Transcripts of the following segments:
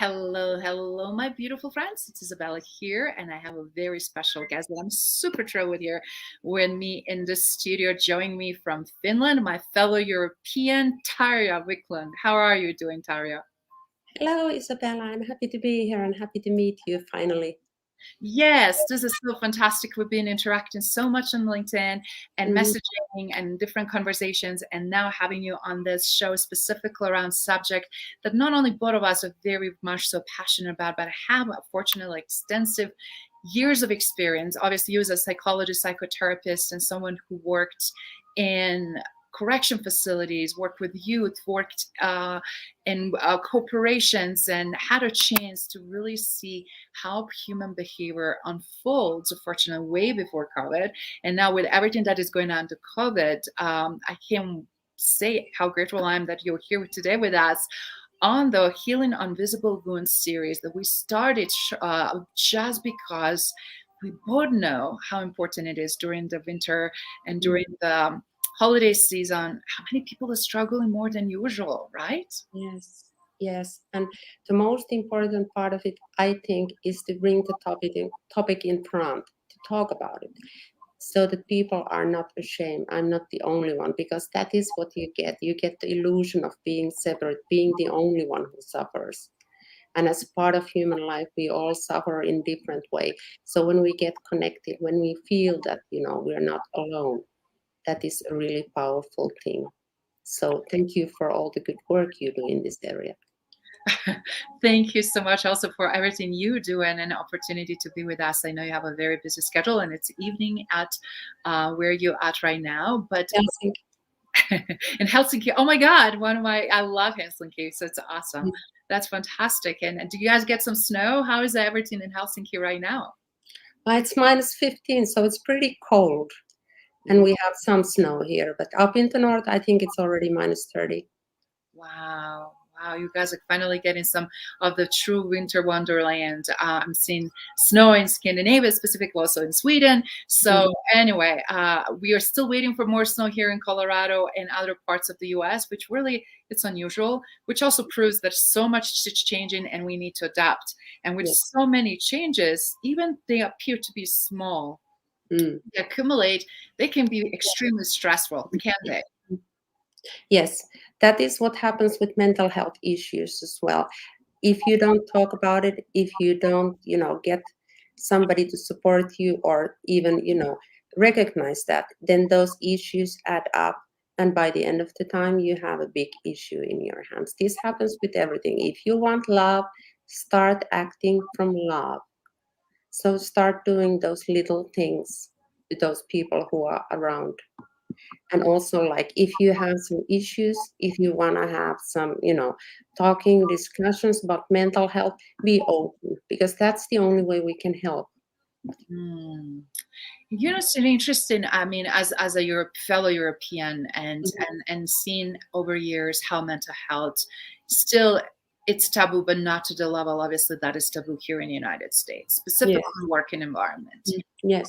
Hello, hello, my beautiful friends. It's Izabela here, and I have a very special guest that I'm super thrilled with here with me in the studio, joining me from Finland, my fellow European, Tarja Wiklund. How are you doing, Tarja? Hello, Isabella. I'm happy to be here and happy to meet you finally. Yes, this is so fantastic. We've been interacting so much on LinkedIn and Mhm. messaging and different conversations, and now having you on this show specifically around subject that not only both of us are very much so passionate about, but have fortunately extensive years of experience. Obviously, you as a psychologist, psychotherapist, and someone who worked in correction facilities, worked with youth, worked in corporations, and had a chance to really see how human behavior unfolds, unfortunately, way before COVID. And now, with everything that is going on to COVID, I can say how grateful I am that you're here today with us on the Healing Invisible Wounds series that we started just because we both know how important it is during the winter and during the holiday season, how many people are struggling more than usual, right? Yes, yes. And the most important part of it, I think, is to bring the topic in front, to talk about it, so that people are not ashamed. I'm not the only one, because that is what you get. You get the illusion of being separate, being the only one who suffers. And as part of human life, we all suffer in different way. So when we get connected, when we feel that, we're not alone, that is a really powerful thing. So thank you for all the good work you do in this area. Thank you so much also for everything you do and an opportunity to be with us. I know you have a very busy schedule and it's evening at where you're at right now, but Helsinki. in Helsinki, oh my God, I love Helsinki, so it's awesome. That's fantastic. And do you guys get some snow? How is everything in Helsinki right now? It's minus 15, so it's pretty cold. And we have some snow here, but up in the north, I think it's already minus 30. Wow. Wow, you guys are finally getting some of the true winter wonderland. I'm seeing snow in Scandinavia, specifically also in Sweden. So anyway, we are still waiting for more snow here in Colorado and other parts of the US, which really it's unusual, which also proves that so much is changing and we need to adapt. And with so many changes, even they appear to be small, they accumulate, they can be extremely stressful, can't they? Yes, that is what happens with mental health issues as well. If you don't talk about it, if you don't, get somebody to support you or even, recognize that, then those issues add up. And by the end of the time, you have a big issue in your hands. This happens with everything. If you want love, start acting from love. So start doing those little things to those people who are around. And also, like, if you have some issues, if you want to have some, talking discussions about mental health, be open, because that's the only way we can help. Hmm. You know, it's really interesting. I mean, as a fellow European and seeing over years how mental health still it's taboo, but not to the level obviously that is taboo here in the United States, specifically Yes. in working environment. Yes.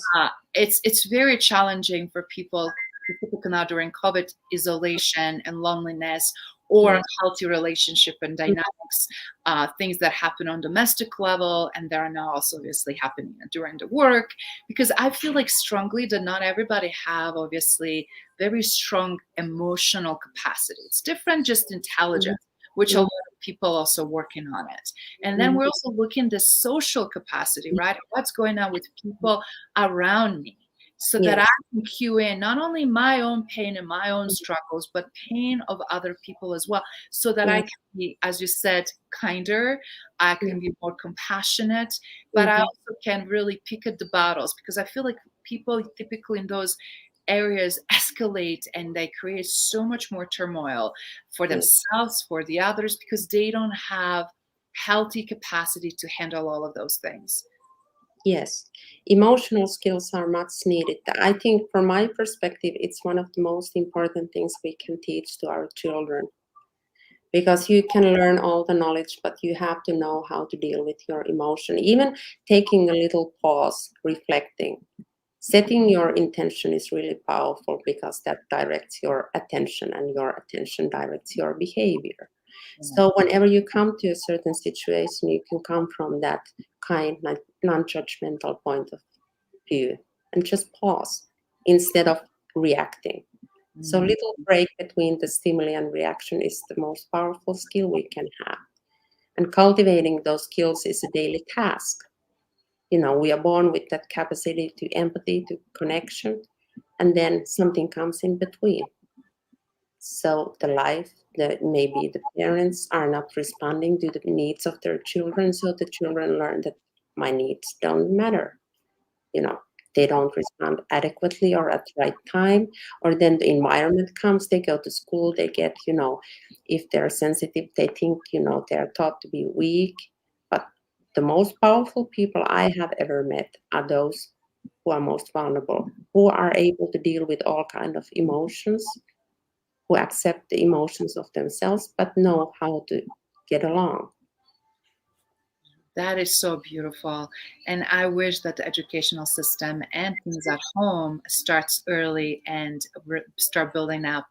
It's very challenging for people, specifically now during COVID, isolation and loneliness, or unhealthy relationship and dynamics, things that happen on domestic level, and that are now also obviously happening during the work. Because I feel like strongly that not everybody have obviously very strong emotional capacity. It's different, just intelligence, which a lot of people also working on it. And then we're also looking at the social capacity, right? What's going on with people around me, so that I can cue in not only my own pain and my own struggles, but pain of other people as well, so that I can be, as you said, kinder, I can be more compassionate, but I also can really pick at the battles, because I feel like people typically in those areas escalate and they create so much more turmoil for themselves, for the others, because they don't have healthy capacity to handle all of those things. Yes, emotional skills are much needed. I think, from my perspective, it's one of the most important things we can teach to our children, because you can learn all the knowledge, but you have to know how to deal with your emotion. Even taking a little pause, reflecting, setting your intention is really powerful, because that directs your attention, and your attention directs your behavior. So whenever you come to a certain situation, you can come from that kind, like non-judgmental point of view and just pause instead of reacting. So little break between the stimuli and reaction is the most powerful skill we can have. And cultivating those skills is a daily task. We are born with that capacity to empathy, to connection, and then something comes in between. So maybe the parents are not responding to the needs of their children, so the children learn that my needs don't matter. You know, they don't respond adequately or at the right time, or then the environment comes, they go to school, they get, if they're sensitive, they think, they're taught to be weak. But the most powerful people I have ever met are those who are most vulnerable, who are able to deal with all kind of emotions, who accept the emotions of themselves, but know how to get along. That is so beautiful. And I wish that the educational system and things at home starts early and start building up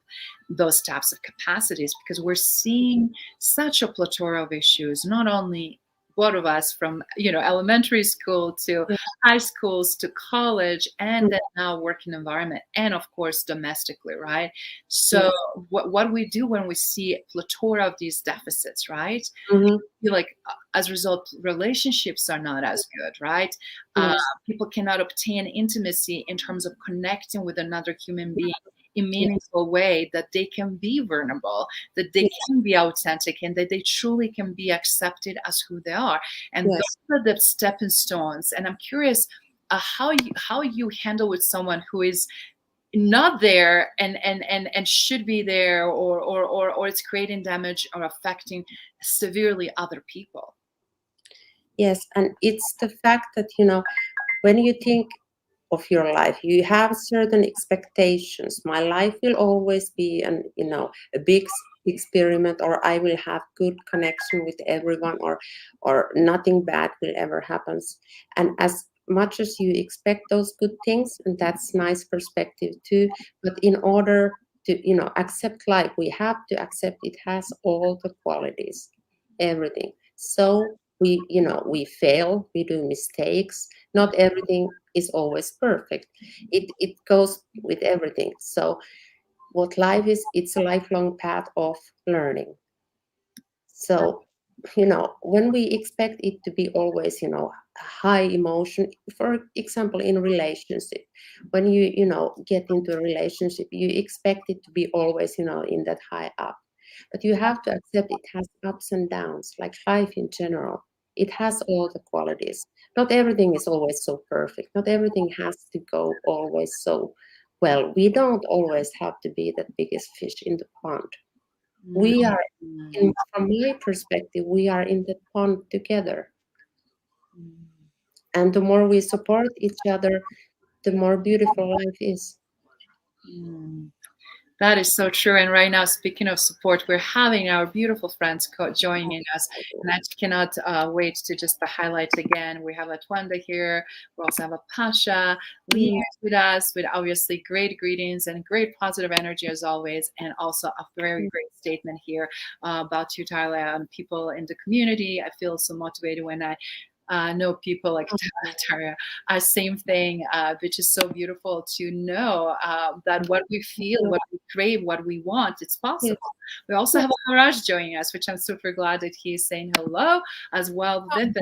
those types of capacities, because we're seeing such a plethora of issues, not only both of us from elementary school to Yeah. high schools to college, and then now working environment, and of course domestically, right? So what we do when we see a plethora of these deficits, right? Mm-hmm. Feel like as a result relationships are not as good, right? Yes. People cannot obtain intimacy in terms of connecting with another human being in meaningful way, that they can be vulnerable, that they can be authentic, and that they truly can be accepted as who they are. And those are the stepping stones. And I'm curious how you handle with someone who is not there and should be there, or it's creating damage or affecting severely other people. Yes, and it's the fact that, when you think of your life, you have certain expectations. My life will always be a big experiment, or I will have good connection with everyone, or nothing bad will ever happen. And as much as you expect those good things, and that's nice perspective too, but in order to accept life, we have to accept it has all the qualities, everything. So we fail, we do mistakes, not everything is always perfect. It goes with everything. So what life is, it's a lifelong path of learning. So when we expect it to be always high emotion, for example in relationship, when you get into a relationship, you expect it to be always in that high up. But you have to accept it has ups and downs, like life in general. It has all the qualities. Not everything is always so perfect. Not everything has to go always so well. We don't always have to be the biggest fish in the pond. We are, from my perspective, we are in the pond together. And the more we support each other, the more beautiful life is. That is so true. And right now, speaking of support, we're having our beautiful friends joining us. And I cannot wait to just highlight again. We have Latwanda here. We also have a Pasha. Lee is with us with obviously great greetings and great positive energy as always. And also a very great statement here about you, Tarja, and people in the community. I feel so motivated when I know people like Tarja. Same thing, which is so beautiful to know that what we feel, what we crave, what we want, it's possible. We also have Haraj joining us, which I'm super glad that he's saying hello as well. With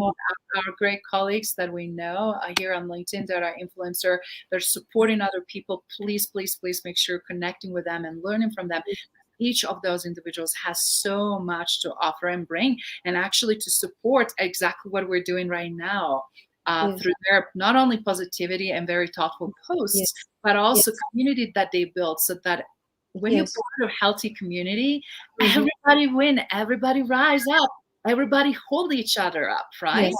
our great colleagues that we know here on LinkedIn that are influencer, they're supporting other people. Please, please, please make sure connecting with them and learning from them. Each of those individuals has so much to offer and bring, and actually to support exactly what we're doing right now through their not only positivity and very thoughtful posts, but also community that they build, so that when you're part of a healthy community, everybody win, everybody rise up, everybody hold each other up, right?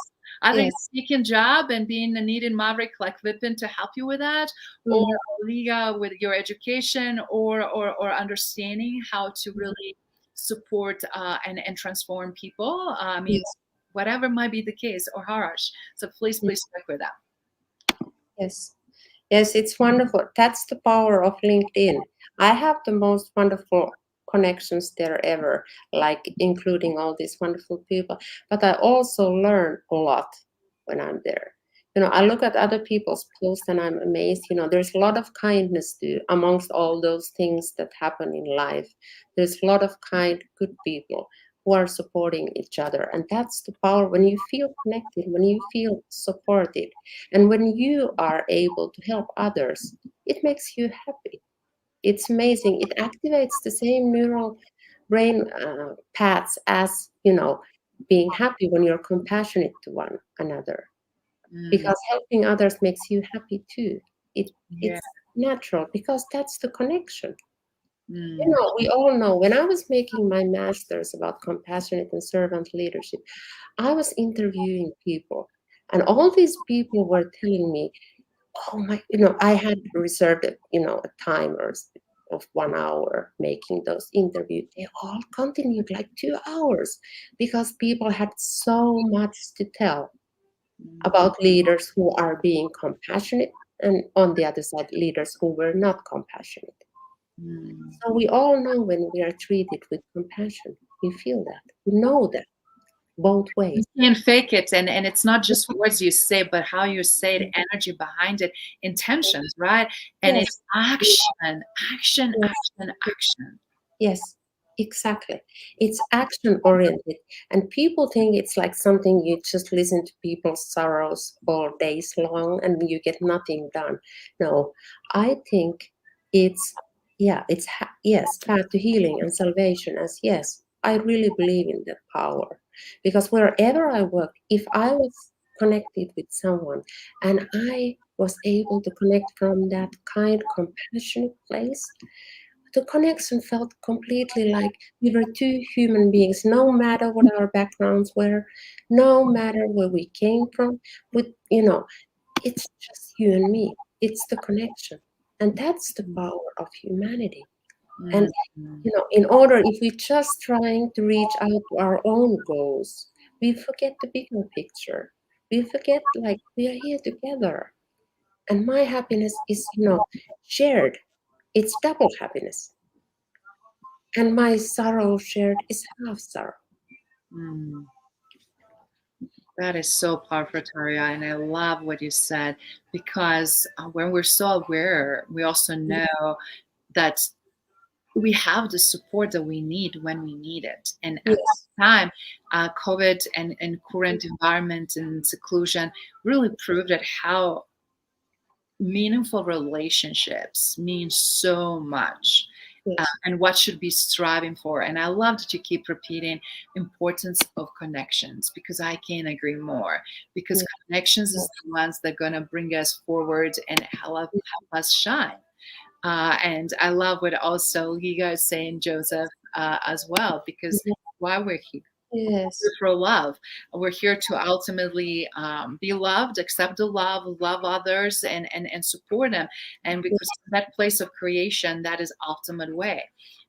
I think taking job and being a needed maverick like Vipin to help you with that, or Liga with your education, or understanding how to really support and transform people. I mean, whatever might be the case, or Harash. So please stick with that. Yes, it's wonderful. That's the power of LinkedIn. I have the most wonderful connections there ever, like including all these wonderful people. But I also learn a lot when I'm there. I look at other people's posts and I'm amazed. There's a lot of kindness too amongst all those things that happen in life. There's a lot of kind, good people who are supporting each other. And that's the power when you feel connected, when you feel supported, and when you are able to help others, it makes you happy. It's amazing. It activates the same neural brain paths as, being happy when you're compassionate to one another, Mm, because helping others makes you happy too. yeah. It's natural because that's the connection. Mm, We all know when I was making my master's about compassionate and servant leadership, I was interviewing people, and all these people were telling me, oh my, I had reserved, a time of 1 hour making those interviews. They all continued like 2 hours because people had so much to tell mm, about leaders who are being compassionate, and on the other side, leaders who were not compassionate. mm. So we all know when we are treated with compassion. We feel that. We know that both You ways. can't fake it, and it's not just words you say, but how you say it, energy behind it, intentions, right? And Yes, it's action, action, yes, action, action. yes, exactly. It's action oriented. And people think it's like something you just listen to people's sorrows all days long and you get nothing done. No, I think it's, yeah, yes, path to healing and salvation. As yes, I really believe in that power. Because wherever I work, if I was connected with someone and I was able to connect from that kind, compassionate place, the connection felt completely like we were two human beings, no matter what our backgrounds were, no matter where we came from. With it's just you and me. It's the connection, and that's the power of humanity. And Mm, in order, if we're just trying to reach out to our own goals, we forget the bigger picture. We forget like we are here together, and my happiness is shared. It's double happiness. And my sorrow shared is half sorrow. mm. That is so powerful, Tarja, and I love what you said because when we're so aware, we also know that we have the support that we need when we need it. And at Yes, that time, COVID and current environment and seclusion really proved that how meaningful relationships mean so much, yes, and what should be striving for. And I love that you keep repeating importance of connections because I can't agree more, because yes, connections is the ones that are going to bring us forward and help us shine. And I love what also you guys saying, Joseph, as well, because yes, why we're here. We're yes, for love. We're here to ultimately be loved, accept the love others, and support them. And because that place of creation, that is ultimate way.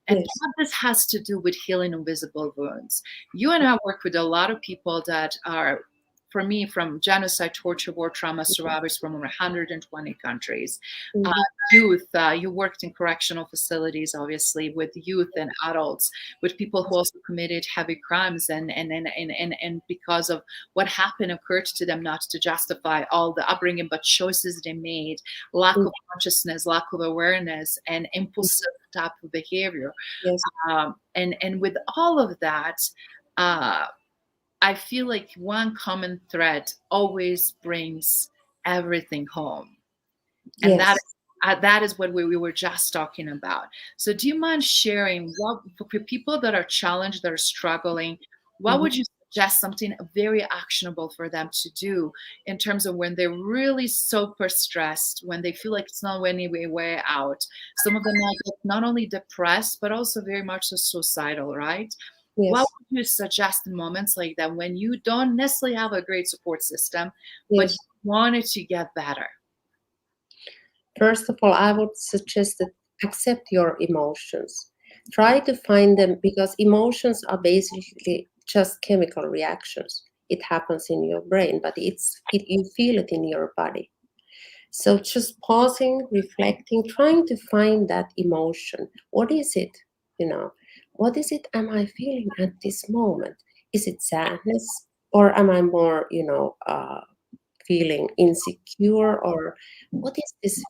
And yes, part of this has to do with healing invisible wounds. You and I work with a lot of people that are, for me, from genocide, torture, war trauma survivors from over 120 countries. Uh, mhm, Youth, you worked in correctional facilities, obviously, with youth and adults, with people who also committed heavy crimes, and because of what happened occurred to them, not to justify all the upbringing, but choices they made, lack mhm, of consciousness, lack of awareness, and impulsive type of behavior. yes, And with all of that, uh, I feel like one common thread always brings everything home, and yes, that is what we were just talking about. So do you mind sharing what, for people that are challenged, that are struggling, what mhm, would you suggest something very actionable for them to do in terms of when they're really super stressed, when they feel like it's not any way out? Some of them are not only depressed but also very much so suicidal, right? What yes, would you suggest in moments like that when you don't necessarily have a great support system but you yes. want it to get better? First of all, I would suggest that accept your emotions. Try to find them because emotions are basically just chemical reactions. It happens in your brain, but you feel it in your body. So just pausing, reflecting, trying to find that emotion. What is it? you know, what is it am I feeling at this moment? Is it sadness, or am I more, feeling insecure, or what is this?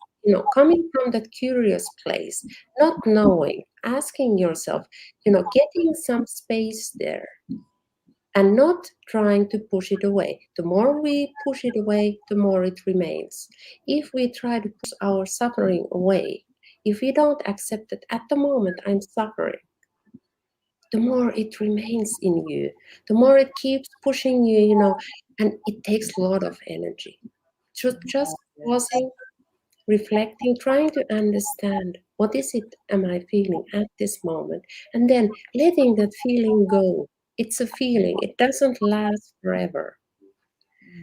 Coming from that curious place, not knowing, asking yourself, getting some space there, and not trying to push it away. The more we push it away, the more it remains. If we try to push our suffering away, if we don't accept that at the moment I'm suffering, the more it remains in you, the more it keeps pushing you, and it takes a lot of energy. Just Yes. pausing, reflecting, trying to understand what is it am I feeling at this moment, and then letting that feeling go. It's a feeling, it doesn't last forever.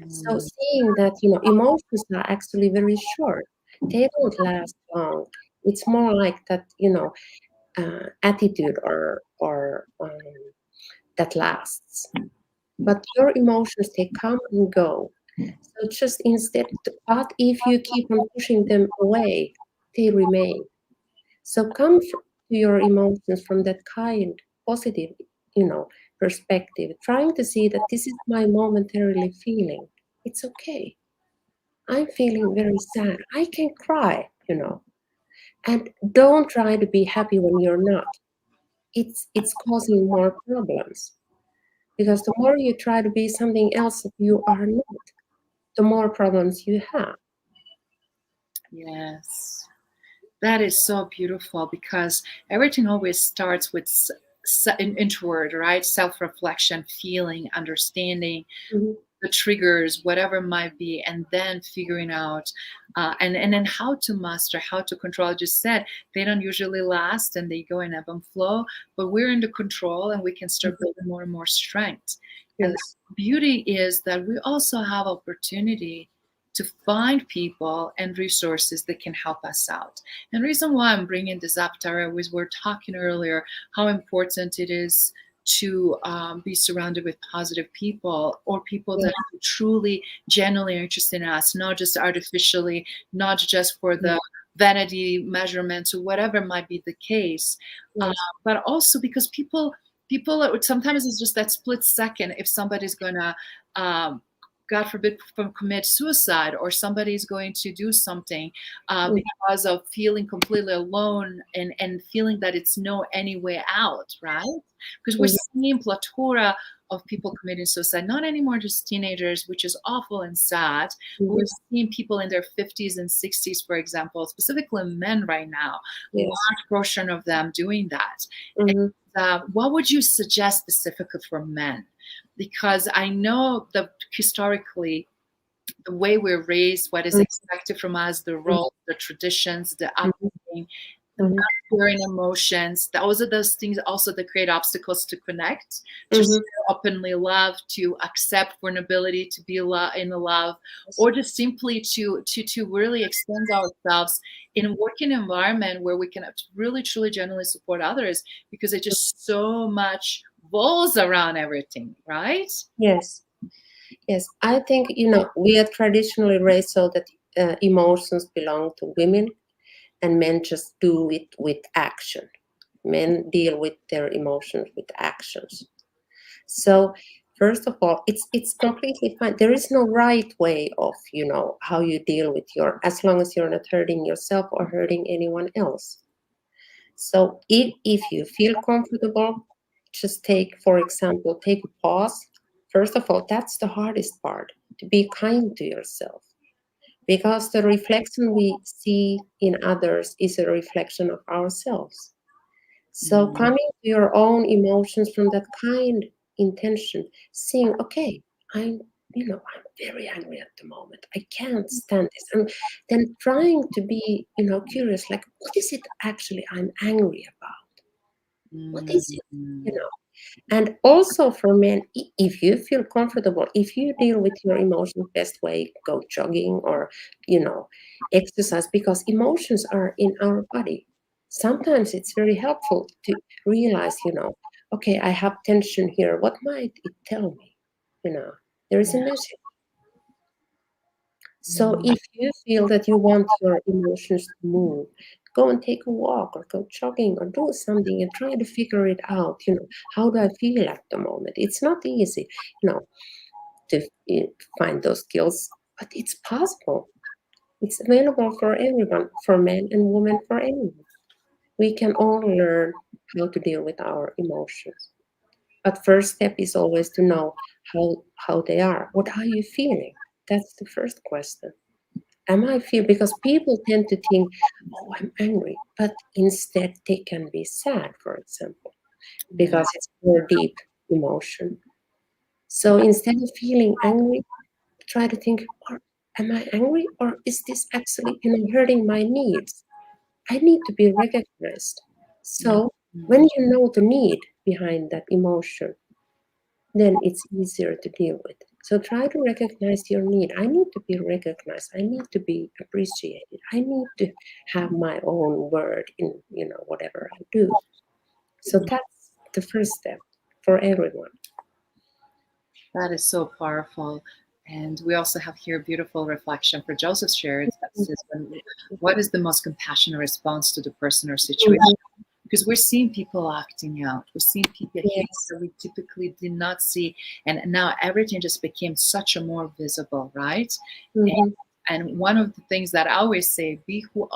So Mm. seeing that, emotions are actually very short, they don't last long. It's more like that, attitude or that lasts. But your emotions, they come and go. So just instead, but if you keep on pushing them away, they remain. So come to your emotions from that kind, positive, you know, perspective, trying to see that this is my momentarily feeling. It's okay. I'm feeling very sad. I can cry. And don't try to be happy when you're not. It's causing more problems. Because the more you try to be something else that you are not, the more problems you have. Yes. That is so beautiful because everything always starts with an intward, right? Self reflection, feeling, understanding Mhm. the triggers, whatever it might be, and then figuring out and then how to master, how to control. I just said they don't usually last and they go in ebb and flow, but we're in the control and we can start Mhm. building more and more strength. And Yes. the beauty is that we also have opportunity to find people and resources that can help us out. And the reason why I'm bringing this up, Tara, was we were talking earlier how important it is to be surrounded with positive people or people Yes. that are truly genuinely interested in us, not just artificially, not just for Yes. the vanity measurements or whatever might be the case, uh, Yes. but also because sometimes it's just that split second if somebody's gonna um, God forbid, commit suicide, or somebody's going to do something Mhm. because of feeling completely alone and feeling that it's no any way out, right? Because we're Mhm. seeing plethora of people committing suicide, not anymore just teenagers, which is awful and sad, but we're Mhm. seeing people in their 50s and 60s, for example, specifically men right now, Yes. large portion of them doing that. And, Mhm. what would you suggest specifically for men? Because I know that historically, the way we're raised, what is Mhm. expected from us, the Mhm. role, the traditions, the Mhm. upbringing, the not Mhm. sharing emotions, those are those things also that create obstacles to connect, to Mhm. openly love, to accept vulnerability, to be in the love, Yes. or just simply to really extend ourselves in a working environment where we can really truly genuinely support others because it's just so much walls around everything, right? Yes. Yes. I think, we are traditionally raised so that emotions belong to women, and men just do it with action. Men deal with their emotions with actions. So first of all, it's completely fine. There is no right way of, how you deal with as long as you're not hurting yourself or hurting anyone else. So if you feel comfortable, just for example, take a pause. First of all, that's the hardest part, to be kind to yourself. Because the reflection we see in others is a reflection of ourselves. So Mm. coming to your own emotions from that kind intention, seeing, okay, I'm, I'm very angry at the moment. I can't stand this. And then trying to be, curious, like, what is it actually I'm angry about? What is it? You Mm. know, and also for men, if you feel comfortable, if you deal with your emotions best way, go jogging or, you know, exercise, because emotions are in our body. Sometimes it's very helpful to realize, okay, I have tension here. What might it tell me? There is a message. So Mm. if you feel that you want your emotions to move, Go and take a walk or go jogging or do something and try to figure it out. How do I feel at the moment? It's not easy, to find those skills, but it's possible. It's available for everyone, for men and women, for anyone. We can all learn how to deal with our emotions. But first step is always to know how they are. What are you feeling? That's the first question. Am I feel because people tend to think, oh, I'm angry, but instead they can be sad, for example, Yeah. because it's more deep emotion. So instead of feeling angry, try to think, or am I angry, or is this actually hurting my needs? I need to be recognized. So when you know the need behind that emotion, then it's easier to deal with. So try to recognize your need. I need to be recognized. I need to be appreciated. I need to have my own word in whatever I do. So that's the first step for everyone. That is so powerful. And we also have here a beautiful reflection for Joseph shared that says, what is the most compassionate response to the person or situation? Because we're seeing people acting out. We're seeing people here Yes. that we typically did not see. And now everything just became such a more visible, right? Mhm. And one of the things that I always say, be who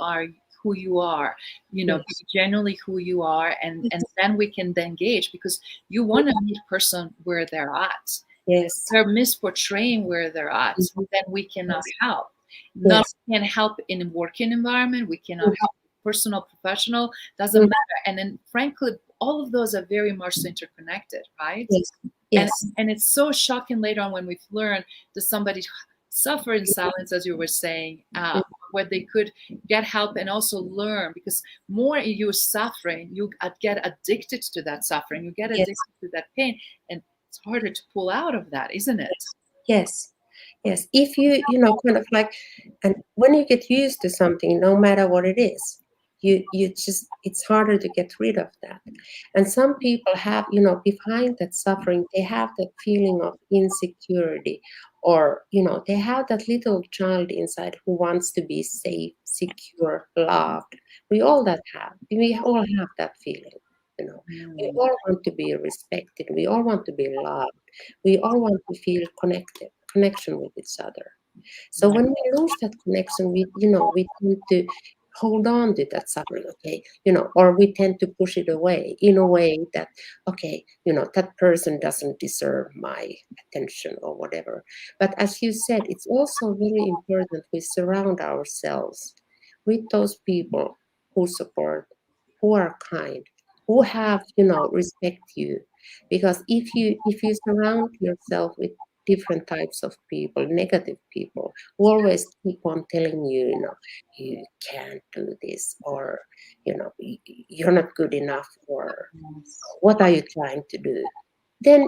you are, Yes. be genuinely who you are, and then we can then gauge, because you want to meet person where they're at. Yes. They're misportraying where they're at, Mhm. then we cannot Yes. help. Not Yes. can help in a working environment, we cannot Mhm. help personal, professional, doesn't Mhm. matter. And then frankly, all of those are very much interconnected, right? Yes. And Yes. and it's so shocking later on when we've learned that somebody suffer in silence, as you were saying, where they could get help and also learn, because more you're suffering, you get addicted to that suffering, you get Yes. addicted to that pain, and it's harder to pull out of that, isn't it? Yes. Yes. If you kind of like, and when you get used to something, no matter what it is, you just, it's harder to get rid of that. And some people have, behind that suffering, they have that feeling of insecurity, or they have that little child inside who wants to be safe, secure, loved. We all have that feeling. We Mm. all want to be respected. We all want to be loved. We all want to feel connection with each other. So Yeah. when we lose that connection, we tend to hold on to that suffering, okay, or we tend to push it away in a way that, okay, that person doesn't deserve my attention or whatever. But as you said, it's also very important we surround ourselves with those people who support, who are kind, who have, respect you. Because if you surround yourself with different types of people, negative people, who always keep on telling you, you can't do this, or you're not good enough, or Yes. what are you trying to do? Then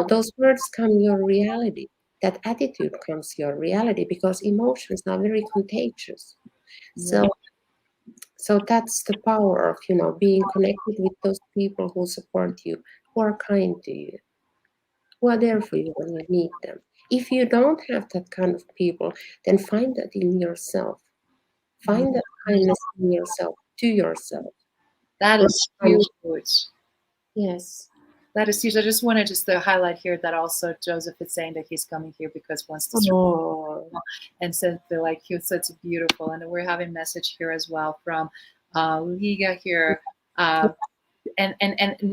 those words come your reality. That attitude comes your reality, because emotions are very contagious. Yeah. So that's the power of being connected with those people who support you, who are kind to you, who are there for you when you need them. If you don't have that kind of people, then find that in yourself. Find that kindness in yourself, to yourself. That Rather is than- huge. Yes. That is huge. I just wanted just to highlight here that also Joseph is saying that he's coming here because he wants to serve Oh. people, and said that like he was such beautiful. And we're having message here as well from Liga here. Uh, and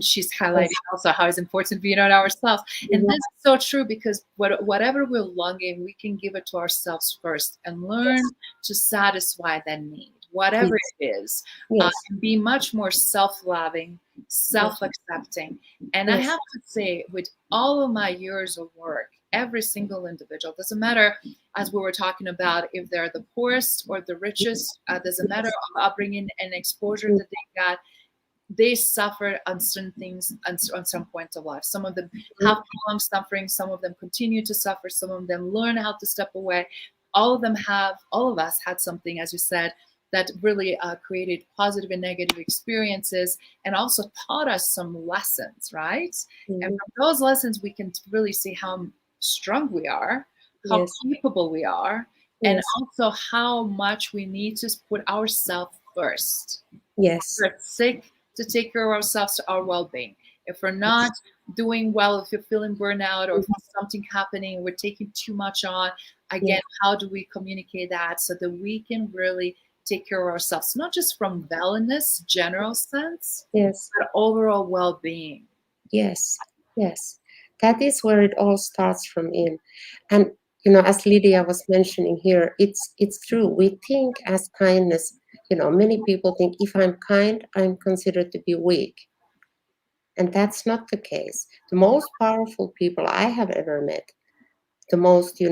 she's highlighting Yes. also how it's important to be on ourselves, and Mhm. this is so true, because whatever we're longing, we can give it to ourselves first and learn Yes. to satisfy that need, whatever Yes. it is, Yes. and be much more self-loving, Yes. self-accepting. And I Yes. have to say, with all of my years of work, every single individual, doesn't matter, as we were talking about, if they're the poorest or the richest, doesn't matter Yes. of upbringing and exposure that they got, they suffer on certain things on some point of life. Some of them have problems suffering, some of them continue to suffer, some of them learn how to step away. All of us had something, as you said, that really created positive and negative experiences, and also taught us some lessons, right? And Mhm. from those lessons, we can really see how strong we are, how Yes. capable we are, and Yes. also how much we need to put ourselves first. Yes. We're sick to take care of ourselves, to our well-being. If we're not doing well, if you're feeling burnout or if something happening, we're taking too much on, again, how do we communicate that so that we can really take care of ourselves, not just from wellness, general sense, Yes. but overall well-being? Yes. Yes. That is where it all starts from in. And as Lydia was mentioning here, it's true. We think as kindness, many people think if I'm kind, I'm considered to be weak. And that's not the case. The most powerful people I have ever met, the most,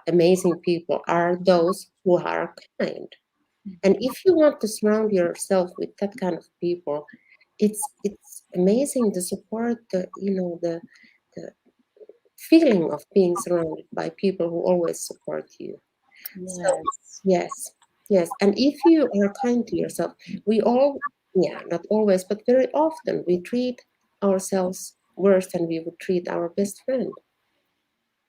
amazing people are those who are kind. And if you want to surround yourself with that kind of people, it's amazing to support the feeling of being surrounded by people who always support you. So Yes. yes, yes. And if you are kind to yourself, we all, yeah, not always, but very often we treat ourselves worse than we would treat our best friend.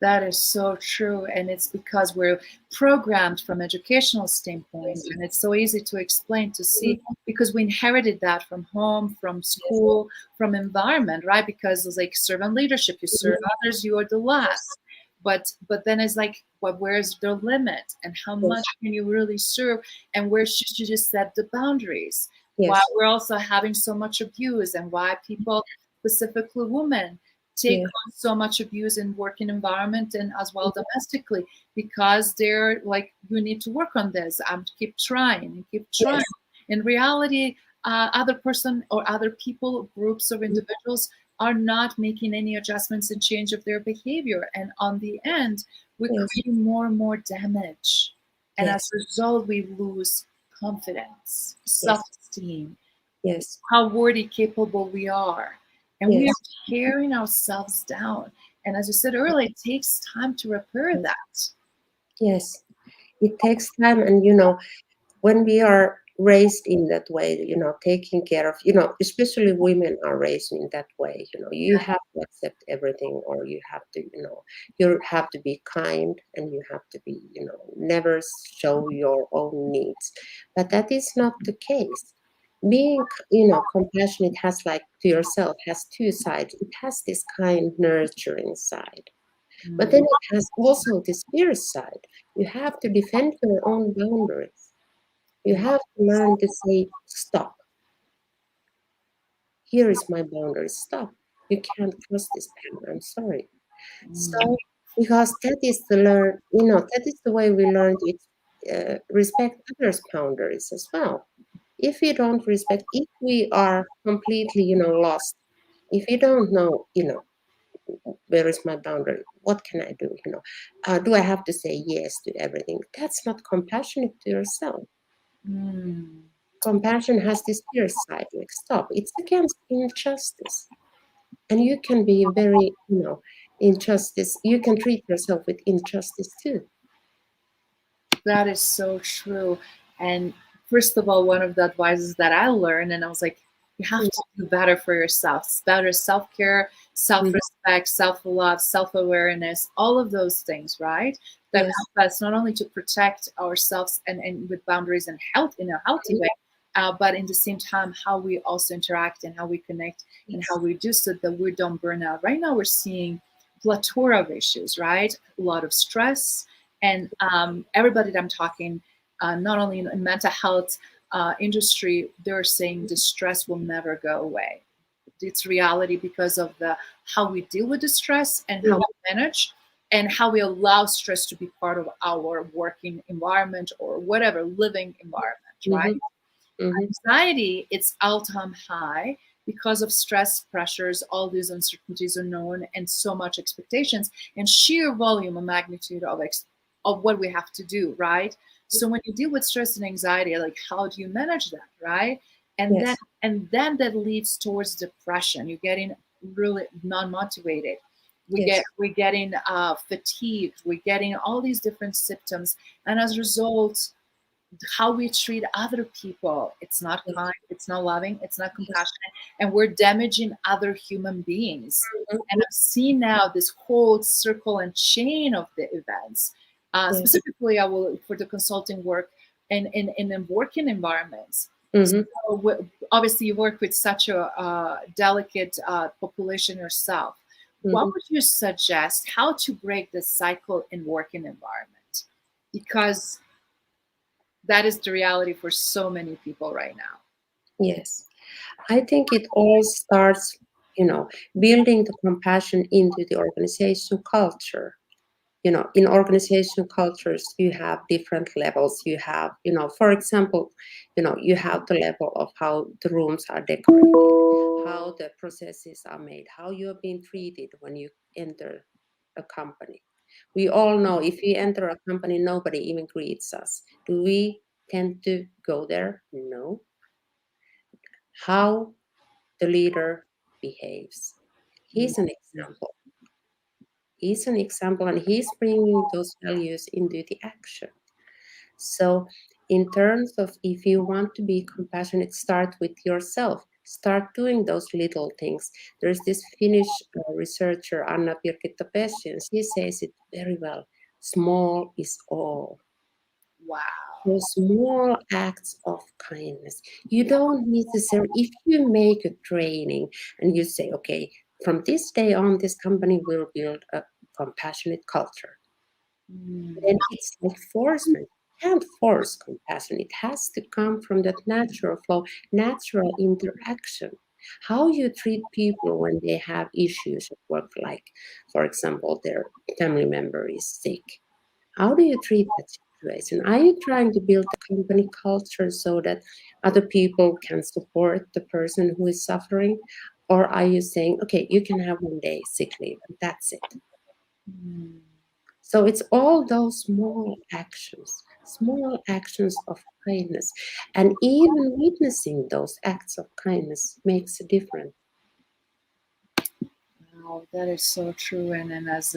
That is so true. And it's because we're programmed from educational standpoint. And it's so easy to explain, to see, because we inherited that from home, from school, from environment, right? Because it's like servant leadership, you serve others, you are the last. But then it's like, but where's the limit? And how much can you really serve? And where should you just set the boundaries? Why Yes, we're also having so much abuse, and why people, specifically women, take yes, on so much abuse in working environment and as well domestically, because they're like, you need to work on this, keep trying and keep trying. yes, In reality, other person or other people, groups of individuals, are not making any adjustments and change of their behavior, and on the end we're yes, creating more and more damage, and as yes, a result we lose confidence, yes, self-esteem, yes, how worthy, capable we are. And we yes, are tearing ourselves down. And as you said earlier, it takes time to repair that. yes. It takes time, and when we are raised in that way, taking care of, especially women are raised in that way, you have to accept everything, or you have to, you have to be kind, and you have to be, never show your own needs. But that is not the case. Being, compassionate has, like, to yourself, has two sides. It has this kind nurturing side, but then Mm. it has also this fierce side. You have to defend your own boundaries. You have to learn to say, stop. Here is my boundary. Stop. You can't cross this bound. I'm sorry. Mm. So, because that is the learn, that is the way we learn to respect others' boundaries as well. If we don't respect, if we are completely, lost, if you don't know, where is my boundary? What can I do? Do I have to say yes to everything? That's not compassionate to yourself. Mm. Compassion has this fear side, like stop. It's against injustice. And you can be very, injustice. You can treat yourself with injustice too. That is so true. And first of all, one of the advices that I learned, and I was like, you have to do better for yourself. Better self-care, Mhm. self-respect, self-love, self-awareness, all of those things, right? That Yes, help us not only to protect ourselves and with boundaries and health in a healthy way, but in the same time, how we also interact and how we connect and how yes, we do so that we don't burn out. Right now, we're seeing plethora of issues, right? A lot of stress, and everybody that I'm talking, not only in mental health industry, they're saying the stress will never go away. It's reality because of the how we deal with the stress and how mhm, we manage and how we allow stress to be part of our working environment or whatever living environment, right? mhm, mhm. Anxiety, it's all-time high because of stress, pressures, all these uncertainties unknown, and so much expectations and sheer volume and magnitude of what we have to do, right? So when you deal with stress and anxiety, like how do you manage that, right? And then Yes, and then that leads towards depression. You're getting really non-motivated. yes, We're getting fatigued. We're getting all these different symptoms, and as a result, how we treat other people, it's not yes, kind, it's not loving, it's not yes. compassionate, and we're damaging other human beings. And Mhm. I've seen now this whole circle and chain of the events. Yes, Specifically, I will, for the consulting work, in working environments. Mm-hmm. So obviously, you work with such a delicate population yourself. What Mm-hmm. would you suggest how to break the cycle in working environment? Because that is the reality for so many people right now. Yes. I think it all starts, building the compassion into the organization culture. In organizational cultures, you have different levels. You have, for example, you have the level of how the rooms are decorated, how the processes are made, how you're being treated when you enter a company. We all know if we enter a company, nobody even greets us. Do we tend to go there? No. How the leader behaves. He's an example. He's an example, and he's bringing those values into the action. So, in terms of if you want to be compassionate, start with yourself. Start doing those little things. There's this Finnish researcher, Anna Pirkitto-Pessian. She says it very well. Small is all. Wow. So small acts of kindness. You don't necessarily, if you make a training and you say, okay, from this day on, this company will build a compassionate culture, Mm. then it's like forcement. You can't force compassion. It has to come from that natural flow, natural interaction. How you treat people when they have issues at work, like, for example, their family member is sick. How do you treat that situation? Are you trying to build a company culture so that other people can support the person who is suffering? Or are you saying, okay, you can have 1 day sick leave, and that's it? Mm. So it's all those small actions of kindness. And even witnessing those acts of kindness makes a difference. Wow, that is so true. And then, as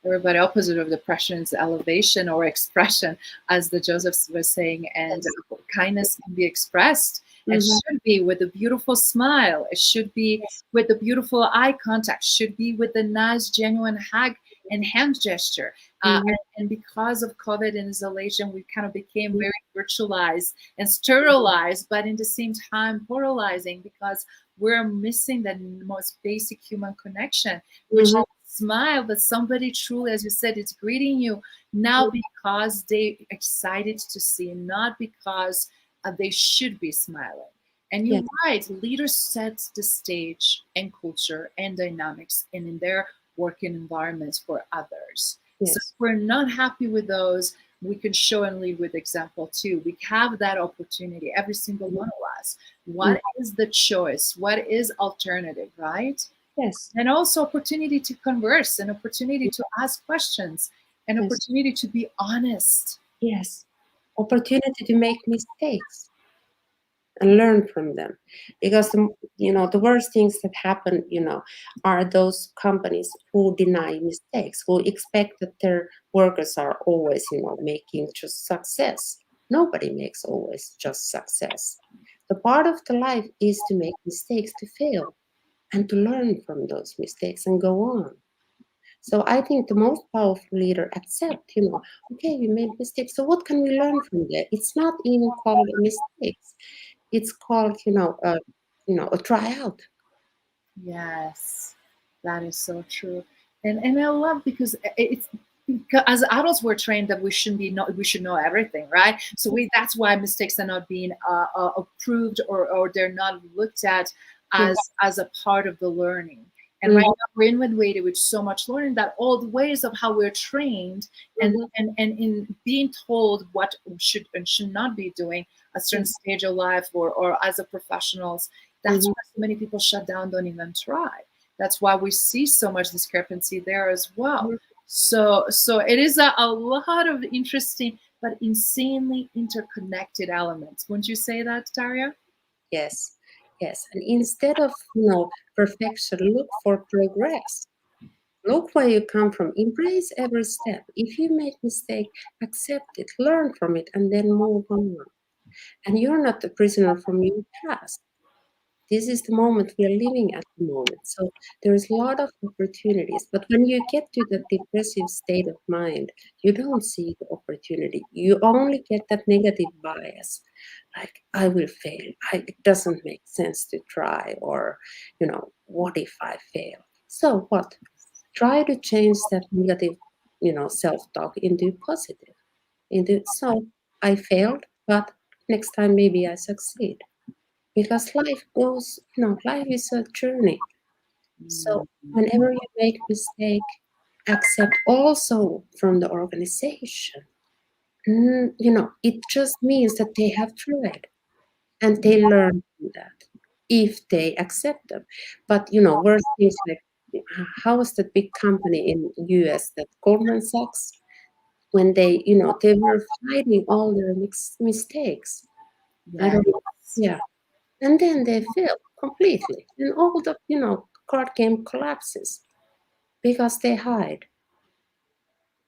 everybody, opposite of depression is elevation or expression, as the Josephs was saying. And Yes. kindness can be expressed. It Mhm. should be with a beautiful smile. It should be Yes. with a beautiful eye contact. Should be with a nice, genuine hug and hand gesture. Mhm. And because of COVID and isolation, we kind of became very virtualized and sterilized, but in the same time, polarizing because we're missing the most basic human connection, which is Mhm. smile that somebody truly, as you said, is greeting you now Mhm. because they excited to see, not because they should be smiling. And Yes. you're right, leaders set the stage and culture and dynamics and in their working environments for others. So if Yes. we're not happy with those, we can show and lead with example too. We have that opportunity, every single Mhm. one of us. Mhm. What is the choice? What is alternative, right? Yes. And also opportunity to converse, an opportunity to ask questions, an Yes. opportunity to be honest. Yes. Opportunity to make mistakes and learn from them, because the worst things that happen, are those companies who deny mistakes, who expect that their workers are always, making just success. Nobody makes always just success. The part of the life is to make mistakes, to fail, and to learn from those mistakes and go on. So I think the most powerful leader accept, okay, we made mistakes. So what can we learn from that? It's not even called mistakes. It's called, a tryout. Yes, that is so true. And I love because it's because as adults we're trained that we shouldn't be know we should know everything, right? So we that's why mistakes are not being approved or they're not looked at Yes. as a part of the learning. And right Mhm, now we're inundated with so much learning that all the ways of how we're trained mhm, and in being told what we should and should not be doing at a certain yes, stage of life or as a professionals, that's mhm, why so many people shut down, don't even try. That's why we see so much discrepancy there as well. mhm. So it is a lot of interesting but insanely interconnected elements. Wouldn't you say that, Tarja? Yes, yes. And instead of, perfection, look for progress. Look where you come from. Embrace every step. If you make mistake, accept it, learn from it, and then move on. And you're not a prisoner from your past. This is the moment we are living at the moment. So there's a lot of opportunities. But when you get to the depressive state of mind, you don't see the opportunity. You only get that negative bias. Like, I will fail. It doesn't make sense to try. Or, what if I fail? So what? Try to change that negative, self-talk into positive. So I failed, but next time maybe I succeed, because life is a journey. So whenever you make mistake, accept also from the organization. It just means that they have tried and they learn from that if they accept them. But worse things like, how was that big company in US, that Goldman Sachs, when they were hiding all their mistakes. I Yeah. don't know. Yeah. And then they fail completely. And all the, card game collapses because they hide.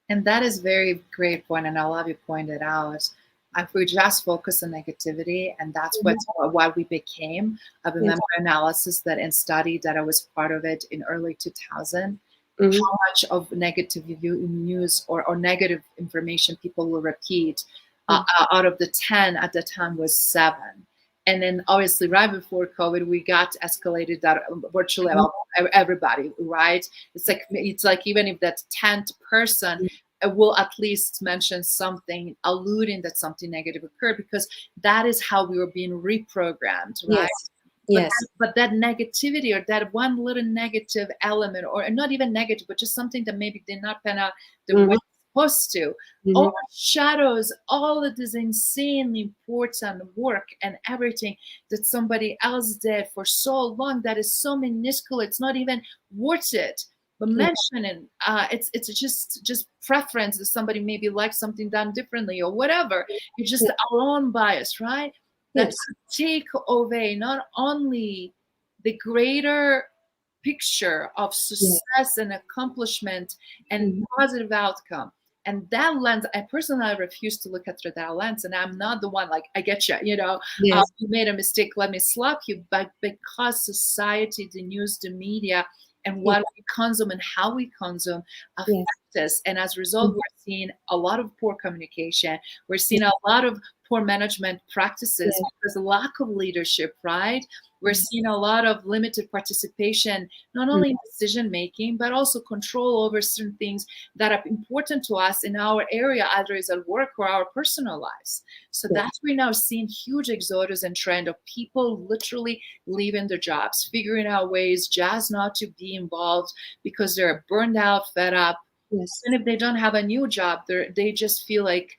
And that is very great point, and I love you pointed out. If we just focus on negativity, and that's what we became. I remember analysis that and study that I was part of it in early 2000. Mhm. How much of negative news or negative information people will repeat out of the 10 at the time was 7. And then obviously right before COVID, we got escalated that virtually about everybody, right? It's like even if that 10th person will at least mention something alluding that something negative occurred, because that is how we were being reprogrammed, right? Yes. Yes. But that negativity, or that one little negative element, or not even negative, but just something that maybe did not pan out the way it's supposed to, overshadows all of this insanely important work and everything that somebody else did for so long that is so minuscule, it's not even worth it. But mentioning it's just preference that somebody maybe likes something done differently or whatever. It's just our own bias, right? That take away not only the greater picture of success and accomplishment and positive outcome. And that lens, I personally refuse to look at through that lens. And I'm not the one like, I get you, Yes. you made a mistake, let me slap you. But because society, the news, the media, and what we consume and how we consume affects us. And as a result, we're seeing a lot of poor communication. We're seeing a lot of poor management practices because of lack of leadership, right? We're seeing a lot of limited participation, not only in decision making, but also control over certain things that are important to us in our area, either is at work or our personal lives. So that's we're now seeing huge exodus and trend of people literally leaving their jobs, figuring out ways just not to be involved because they're burned out, fed up. Yes. And if they don't have a new job, they just feel like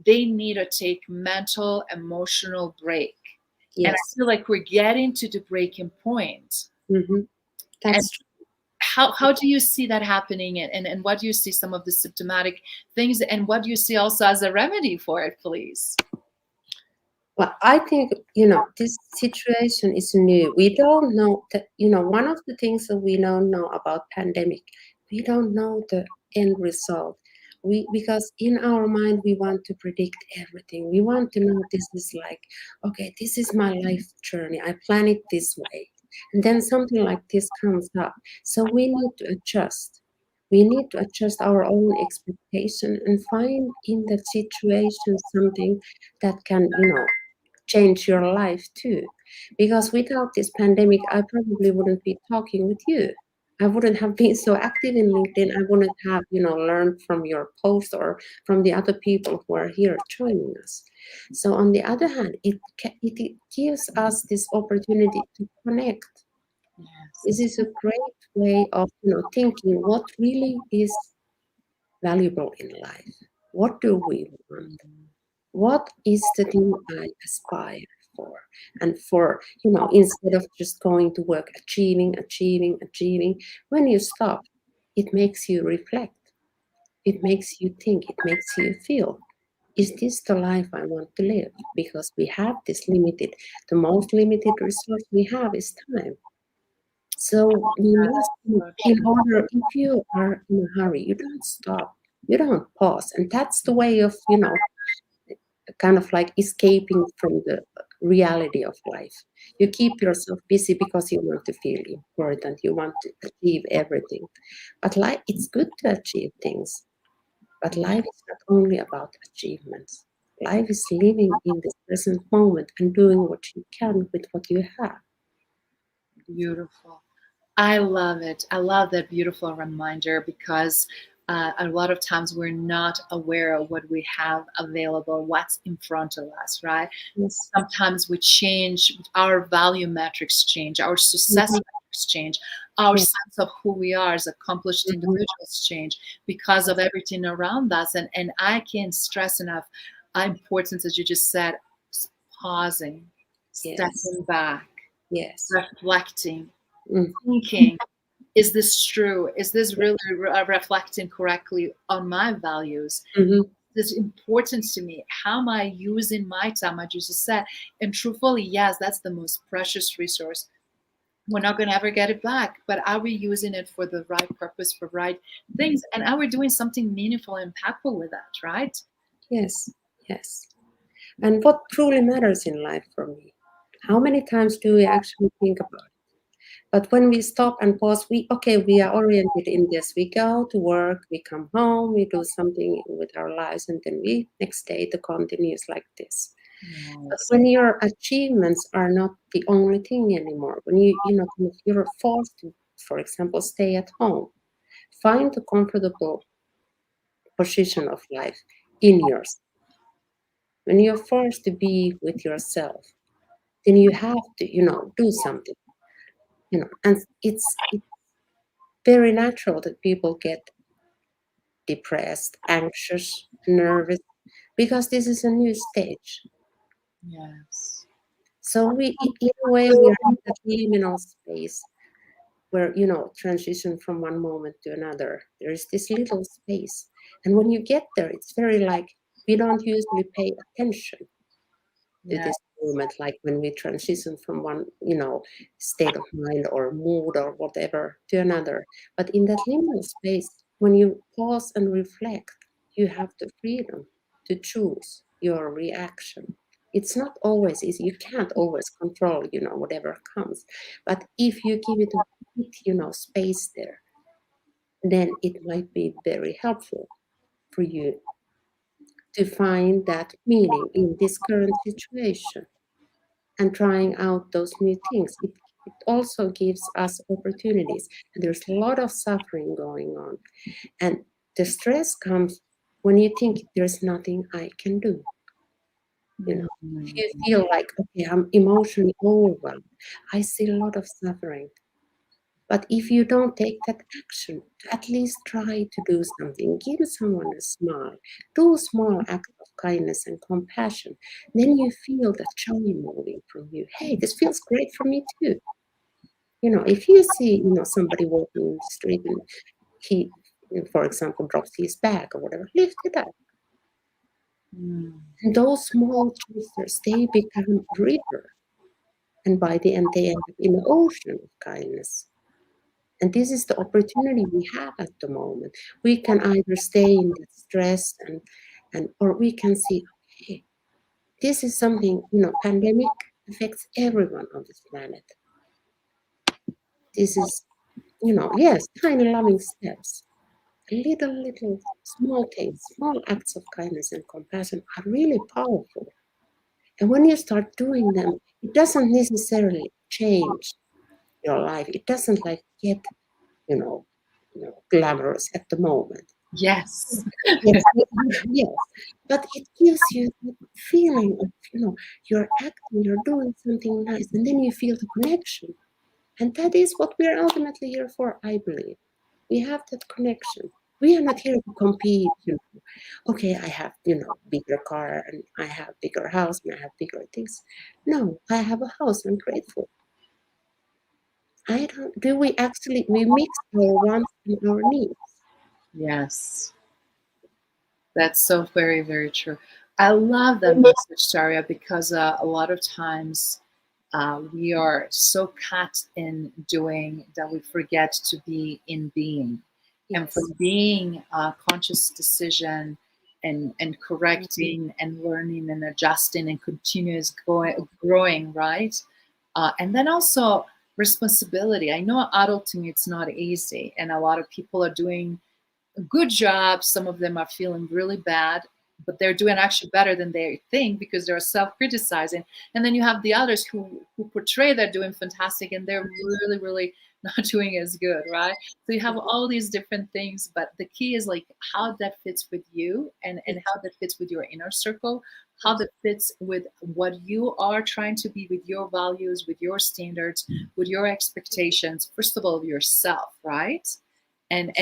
they need to take mental, emotional break. Yes. And I feel like we're getting to the breaking point. That's true. How do you see that happening, and what do you see some of the symptomatic things, and what do you see also as a remedy for it, please? Well, I think, this situation is new. We don't know that, one of the things that we don't know about pandemic, we don't know the end result. Because in our mind, we want to predict everything. We want to know this is like, okay, this is my life journey. I plan it this way. And then something like this comes up. So we need to adjust. We need to adjust our own expectation and find in that situation something that can, change your life too. Because without this pandemic, I probably wouldn't be talking with you. I wouldn't have been so active in LinkedIn. I wouldn't have, learned from your post or from the other people who are here joining us. So on the other hand, it gives us this opportunity to connect. This is a great way of, thinking what really is valuable in life. What do we want? What is the thing I aspire for? And instead of just going to work, achieving, when you stop, it makes you reflect. It makes you think. It makes you feel. Is this the life I want to live? Because we have the most limited resource we have is time. So we must, in order, if you are in a hurry, you don't stop, you don't pause. And that's the way of, kind of like escaping from the reality of life. You keep yourself busy because you want to feel important, you want to achieve everything. But life, it's good to achieve things, but life is not only about achievements. Life is living in this present moment and doing what you can with what you have. Beautiful. I love it. I love that beautiful reminder because a lot of times we're not aware of what we have available, what's in front of us, right? Yes. Sometimes we change, our value metrics change, our success Mhm. metrics change, our Yes. sense of who we are as accomplished Mhm. individuals change because of everything around us. And I can't stress enough how important, as you just said, pausing, Yes. stepping back, Yes. reflecting, Mm. thinking, is this true? Is this really reflecting correctly on my values? Mhm. This is important to me. How am I using my time? I just said, and truthfully, yes, that's the most precious resource. We're not going to ever get it back, but are we using it for the right purpose, for right things? And are we doing something meaningful and impactful with that, right? Yes. Yes. And what truly matters in life for me? How many times do we actually think about it? But when we stop and pause, we are oriented in this. We go to work, we come home, we do something with our lives, and then we next day the continues like this. But Yes. when your achievements are not the only thing anymore, when kind of you're forced to, for example, stay at home, find a comfortable position of life in yours. When you're forced to be with yourself, then you have to, do something, and it's very natural that people get depressed, anxious, nervous, because this is a new stage. Yes. So in a way, we are in that liminal space where transition from one moment to another. There is this little space, and when you get there, it's very like we don't usually pay attention to Yeah. this moment, like when we transition from one state of mind or mood or whatever to another. But in that liminal space, when you pause and reflect, you have the freedom to choose your reaction. It's not always easy. You can't always control whatever comes, but if you give it a bit space there, then it might be very helpful for you to find that meaning in this current situation and trying out those new things. It also gives us opportunities. And there's a lot of suffering going on. And the stress comes when you think there's nothing I can do. If Mhm. you feel like, okay, I'm emotionally overwhelmed, I see a lot of suffering. But if you don't take that action, at least try to do something. Give someone a smile. Do small acts of kindness and compassion. Then you feel the joy moving from you. Hey, this feels great for me too. If you see, somebody walking in the street and he, for example, drops his bag or whatever, lift it up. Mm. And those small gestures, they become a river. And by the end, they end up in the ocean of kindness. And this is the opportunity we have at the moment. We can either stay in that stress and or we can see, okay, this is something, pandemic affects everyone on this planet. This is, yes, tiny loving steps. Little small things, small acts of kindness and compassion are really powerful. And when you start doing them, it doesn't necessarily change your life. It doesn't like get, you know, glamorous at the moment. Yes. Yes, yes, but it gives you the feeling of, you're acting, you're doing something nice, and then you feel the connection. And that is what we're ultimately here for, I believe. We have that connection. We are not here to compete, Okay, I have, bigger car and I have bigger house and I have bigger things. No, I have a house. I'm grateful. I don't, do we actually, we mix our wants and our needs. Yes. That's so very, very true. I love that message, Tarja, because a lot of times we are so caught in doing that we forget to be in being. And Yes. from being a conscious decision and correcting and learning and adjusting and continuous growing, right? And then also responsibility. I know adulting, it's not easy, and a lot of people are doing a good job. Some of them are feeling really bad, but they're doing actually better than they think because they're self-criticizing. And then you have the others who portray they're doing fantastic and they're really, really not doing as good, right? So you have all these different things, but the key is like how that fits with you and how that fits with your inner circle, how that fits with what you are trying to be, with your values, with your standards, with your expectations, first of all, of yourself, right? And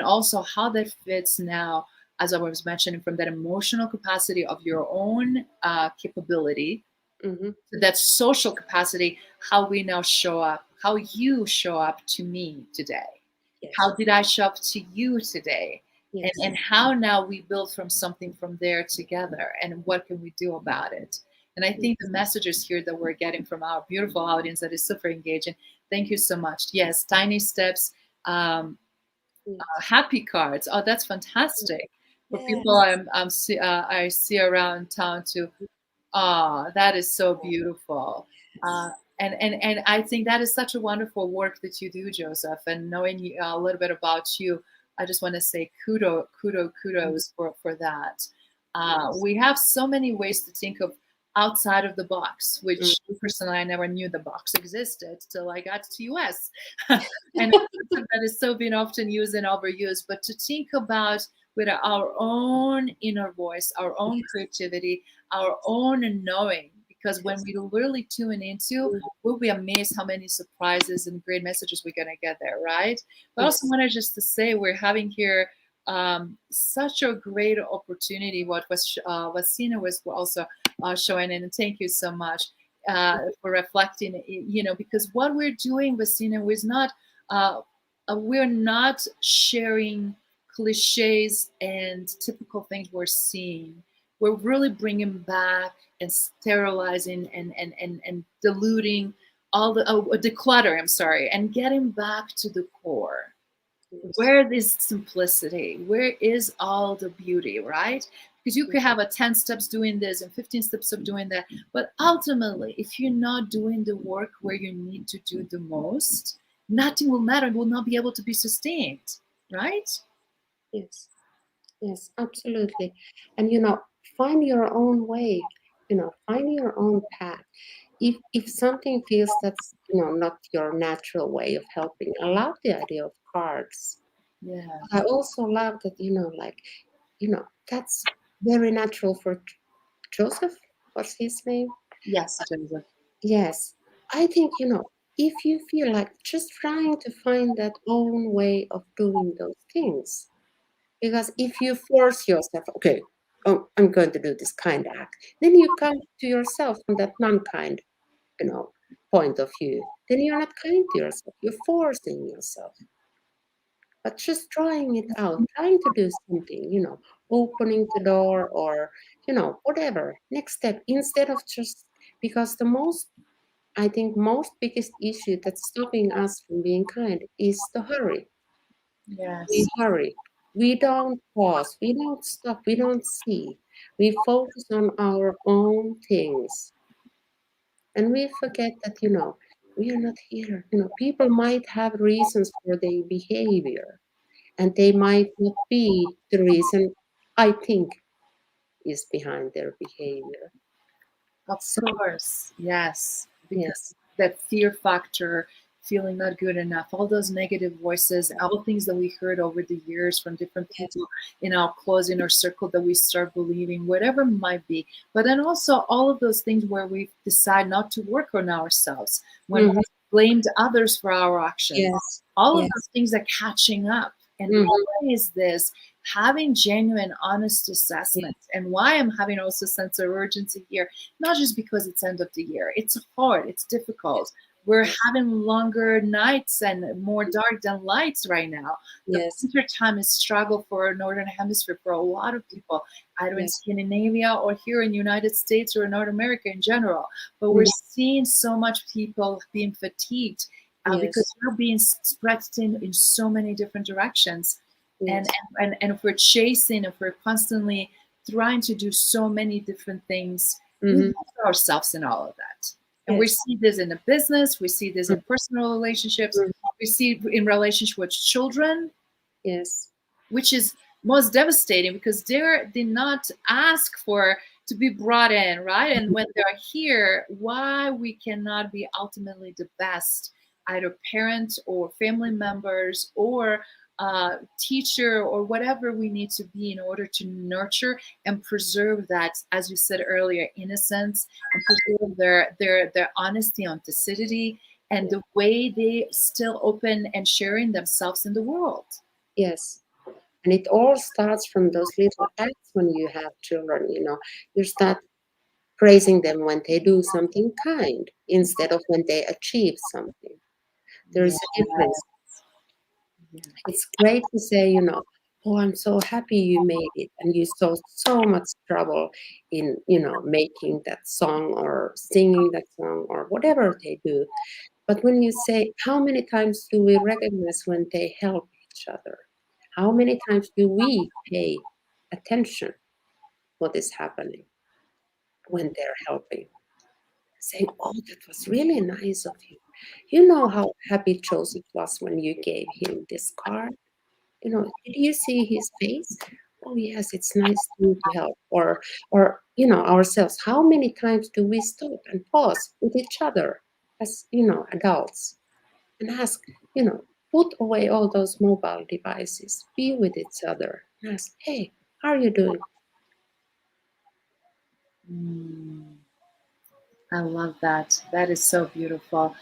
also how that fits now, as I was mentioning, from that emotional capacity of your own capability Mm-hmm. to that social capacity, how we now show up, how you show up to me today. Yes. How did I show up to you today? Yes. And how now we build from something from there together, and what can we do about it? And I think the messages here that we're getting from our beautiful audience that is super engaging. Thank you so much. Yes, tiny steps. Happy cards. Oh, that's fantastic. For people I see around town too. Ah, that is so beautiful. And I think that is such a wonderful work that you do, Joseph. And knowing a little bit about you, I just want to say kudos for that. We have so many ways to think of outside of the box, which personally I never knew the box existed till I got to US. And that is so being often used and overused. But to think about with our own inner voice, our own creativity, our own knowing, because when we literally tune into, we'll be amazed how many surprises and great messages we're going to get there, right? But I also wanted just to say we're having here such a great opportunity. What Sina was also showing, and thank you so much for reflecting. Because what we're doing with Sina is not we're not sharing cliches and typical things we're seeing. We're really bringing back and sterilizing and diluting all the declutter. I'm sorry, and getting back to the core. Where is simplicity? Where is all the beauty, right? Because you could have a 10 steps doing this and 15 steps of doing that. But ultimately, if you're not doing the work where you need to do the most, nothing will matter. It will not be able to be sustained, right? Yes. Yes, absolutely. And find your own way, find your own path. If something feels that's not your natural way of helping, I love the idea of cards. Yeah. I also love that, that's very natural for Joseph. What's his name? Yes, Joseph. Yes. I think, if you feel like just trying to find that own way of doing those things. Because if you force yourself, okay, oh, I'm going to do this kind act, then you come to yourself from that non-kind, point of view. Then you're not kind to yourself. You're forcing yourself. But just trying it out, trying to do something, opening the door or, whatever, next step, instead of just because I think most biggest issue that's stopping us from being kind is the hurry. We Yes. hurry. We don't pause. We don't stop. We don't see. We focus on our own things. And we forget that, we are not here. People might have reasons for their behavior, and they might not be the reason I think is behind their behavior. Of So, course, yes, because yes, that fear factor, feeling not good enough, all those negative voices, all the things that we heard over the years from different yes, people in our close inner circle that we start believing, whatever it might be. But then also all of those things where we decide not to work on ourselves, when we mhm, blamed others for our actions, yes, all of yes, those things are catching up. And mhm, why is this? Having genuine, honest yes, assessment, and why I'm having also sense of urgency here, not just because it's end of the year. It's hard. It's difficult. We're yes, having longer nights and more dark than lights right now. The yes, winter time is struggle for Northern Hemisphere for a lot of people, either in yes, Scandinavia or here in the United States or North America in general. But we're mhm, seeing so much people being fatigued because yes, we're being spread thin in so many different directions. and Yes. and if we're chasing, if we're constantly trying to do so many different things, we Hmm. lose ourselves in all of that. And we Yes. see this in a business, we see this in personal relationships, Mhm. we see in relationship with children, Yes. which is most devastating because they did not ask for to be brought in, right? And when they're here, why we cannot be ultimately the best, either parents or family members or teacher or whatever we need to be in order to nurture and preserve that, as you said earlier, innocence, and preserve their honesty, authenticity, and the way they still open and sharing themselves in the world. Yes. And it all starts from those little acts when you have children, You start praising them when they do something kind instead of when they achieve something. There Yeah. is a difference. Yeah. It's great to say, oh, I'm so happy you made it. And you saw so much trouble in, making that song or singing that song or whatever they do. But when you say, how many times do we recognize when they help each other? How many times do we pay attention what is happening when they're helping? Saying, oh, that was really nice of you. You know how happy Joseph was when you gave him this card? Did you see his face? Oh yes, it's nice to help. Or ourselves. How many times do we stop and pause with each other as, adults and ask, put away all those mobile devices, be with each other and ask, hey, how are you doing? Mm. I love that. That is so beautiful.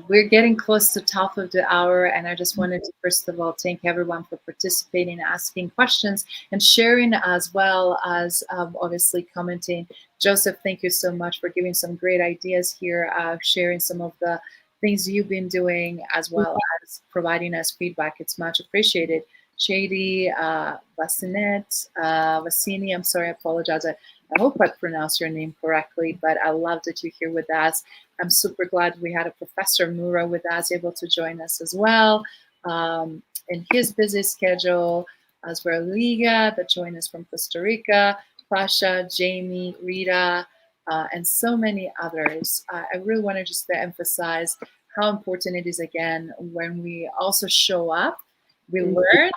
We're getting close to top of the hour, and I just wanted to first of all thank everyone for participating, asking questions, and sharing, as well as obviously commenting. Joseph, thank you so much for giving some great ideas here, sharing some of the things you've been doing, as well as providing us feedback. It's much appreciated. Shady, Vasini, I'm sorry, I apologize. I hope I pronounced your name correctly, but I love that you're here with us. I'm super glad we had a Professor Mura with us, able to join us as well in his busy schedule, as well Liga that joined us from Costa Rica, Pasha, Jamie, Rita, and so many others. I really want to just to emphasize how important it is, again, when we also show up, we learn.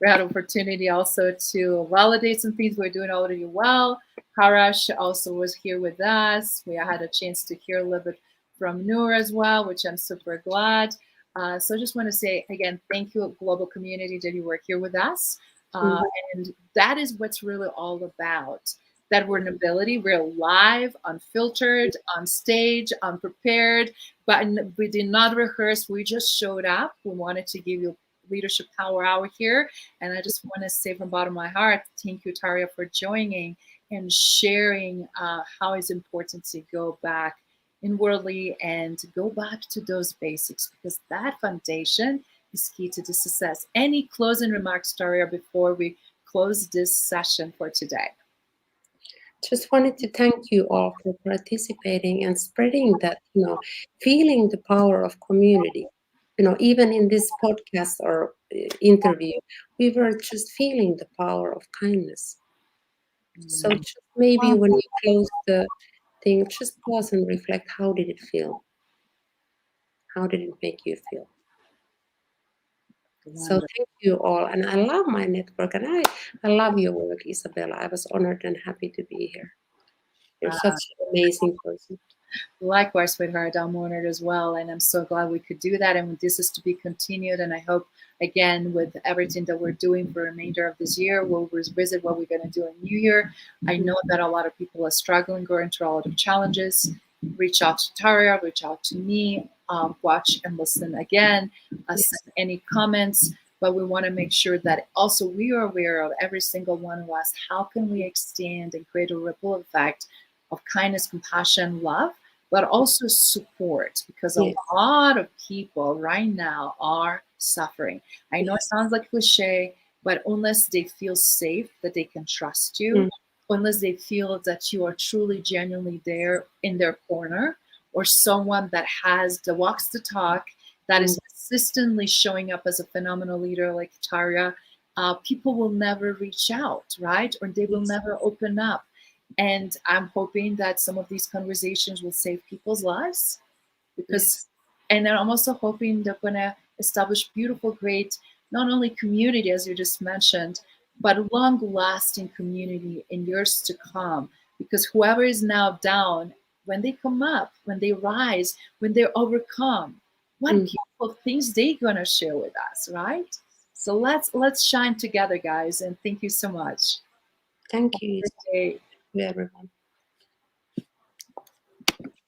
We had opportunity also to validate some things we're doing already well. Harash also was here with us. We had a chance to hear a little bit from Noor as well, which I'm super glad. So I just want to say again, thank you, global community, that you were here with us. Uh, Mhm. and that is what's really all about. That we're an ability, we're live, unfiltered, on stage, unprepared, but we did not rehearse. We just showed up. We wanted to give you Leadership Power Hour here. And I just want to say from the bottom of my heart, thank you, Tarja, for joining and sharing how it's important to go back inwardly and to go back to those basics, because that foundation is key to the success. Any closing remarks, Tarja, before we close this session for today? Just wanted to thank you all for participating and spreading that, feeling the power of community. Even in this podcast or interview, we were just feeling the power of kindness. So just maybe when you close the thing, just pause and reflect. How did it feel? How did it make you feel? So Wonderful. thank you all. And I love my network and I love your work, Izabela. I was honored and happy to be here. You're such an amazing person. Likewise, sweetheart, I'm honored as well, and I'm so glad we could do that. And this is to be continued. And I hope, again, with everything that we're doing for the remainder of this year, we'll revisit what we're going to do in New Year. I know that a lot of people are struggling, going through a lot of challenges. Reach out to Tarja, reach out to me, watch and listen again, send any comments. But we want to make sure that also we are aware of, every single one of us, how can we extend and create a ripple effect of kindness, compassion, love, but also support, because a Yes. lot of people right now are suffering. I know it sounds like cliche, but unless they feel safe, that they can trust you, Mm. unless they feel that you are truly genuinely there in their corner, or someone that has the walks the talk, that is consistently showing up as a phenomenal leader like Tarja, people will never reach out, right? Or they will never open up. And I'm hoping that some of these conversations will save people's lives, because, and I'm also hoping they're going to establish beautiful, great, not only community, as you just mentioned, but long lasting community in years to come. Because whoever is now down, when they come up, when they rise, when they overcome, what beautiful things they're going to share with us, right? So let's shine together, guys, and thank you so much. Thank you, Okay. everyone.